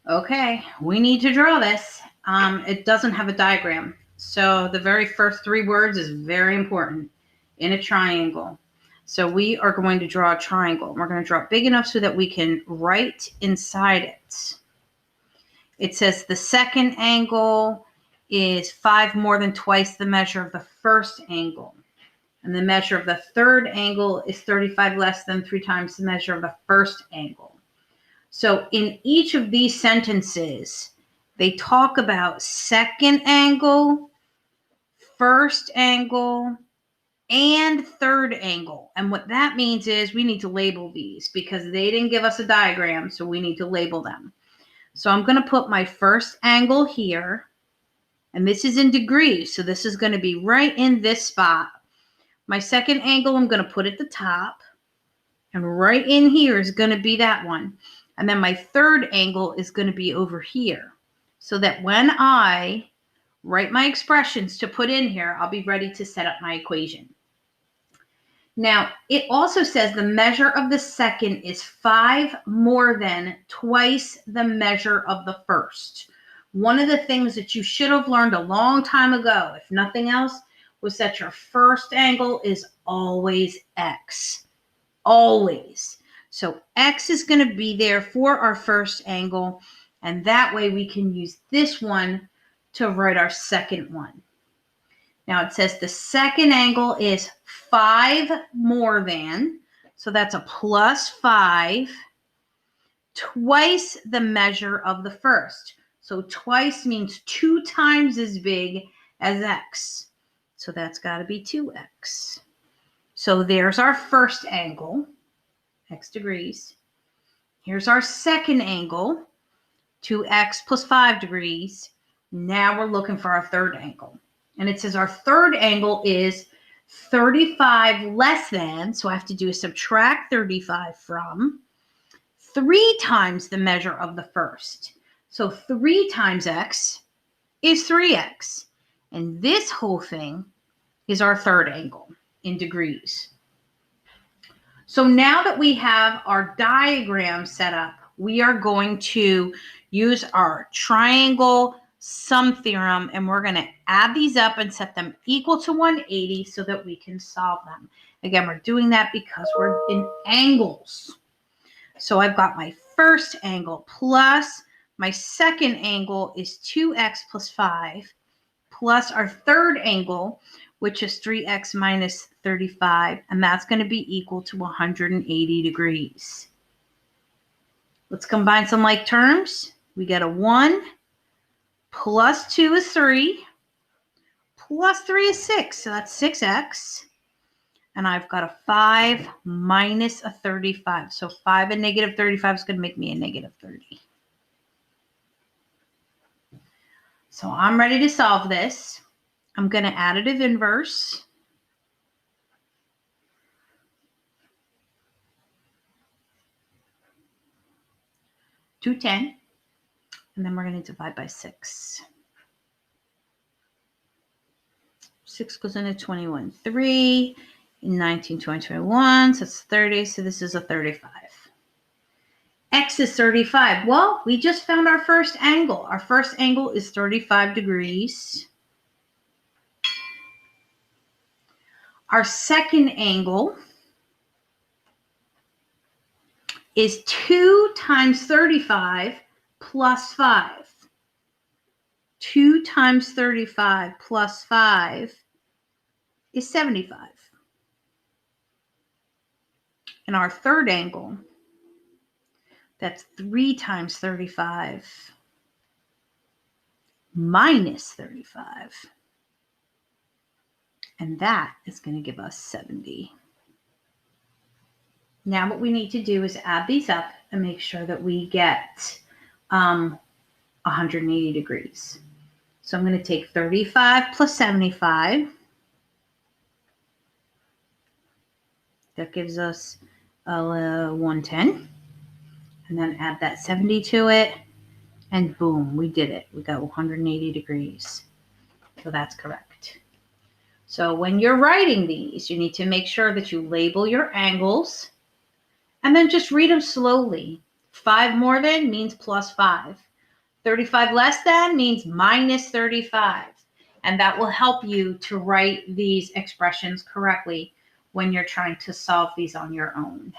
Okay, we need to draw this. It doesn't have a diagram. So the very first 3 words is very important in a triangle. So we are going to draw a triangle. We're going to draw it big enough so that we can write inside it. It says the second angle is 5 more than twice the measure of the first angle. And the measure of the third angle is 35 less than 3 times the measure of the first angle. So in each of these sentences, they talk about second angle, first angle, and third angle. And what that means is we need to label these because they didn't give us a diagram, so we need to label them. So I'm going to put my first angle here, and this is in degrees, so this is going to be right in this spot. My second angle I'm going to put at the top, and right in here is going to be that one. And then my third angle is going to be over here, so that when I write my expressions to put in here, I'll be ready to set up my equation. Now, it also says the measure of the second is 5 more than twice the measure of the first. One of the things that you should have learned a long time ago, if nothing else, was that your first angle is always x. Always. So x is going to be there for our first angle, and that way we can use this one to write our second one. Now it says the second angle is 5 more than, so that's a plus 5, twice the measure of the first. So twice means 2 times as big as x. So that's got to be 2x. So there's our first angle, x degrees. Here's our second angle, 2x plus 5 degrees. Now we're looking for our third angle. And it says our third angle is 35 less than, so I have to do a subtract 35 from, 3 times the measure of the first. So 3 times x is 3x. And this whole thing is our third angle in degrees. So now that we have our diagram set up, we are going to use our triangle sum theorem, and we're going to add these up and set them equal to 180 so that we can solve them. Again, we're doing that because we're in angles. So I've got my first angle plus my second angle is 2x plus 5 plus our third angle, which is 3x minus 35, and that's going to be equal to 180 degrees. Let's combine some like terms. We get a 1 plus 2 is 3, plus 3 is 6, so that's 6x. And I've got a 5 minus a 35. So 5 and negative 35 is going to make me a negative 30. So I'm ready to solve this. I'm going to additive inverse. To 10. And then we're going to divide by 6. 6 goes into 21. 3 in 19, 20, 21. So it's 30. So this is a 35. X is 35. Well, we just found our first angle. Our first angle is 35 degrees. Our second angle is 2 times 35 plus 5. 2 times 35 plus 5 is 75. And our third angle, that's 3 times 35 minus 35. And that is going to give us 70. Now what we need to do is add these up and make sure that we get 180 degrees. So I'm going to take 35 plus 75. That gives us 110. And then add that 70 to it. And boom, we did it. We got 180 degrees. So that's correct. So when you're writing these, you need to make sure that you label your angles and then just read them slowly. 5 more than means plus 5. 35 less than means minus 35. And that will help you to write these expressions correctly when you're trying to solve these on your own.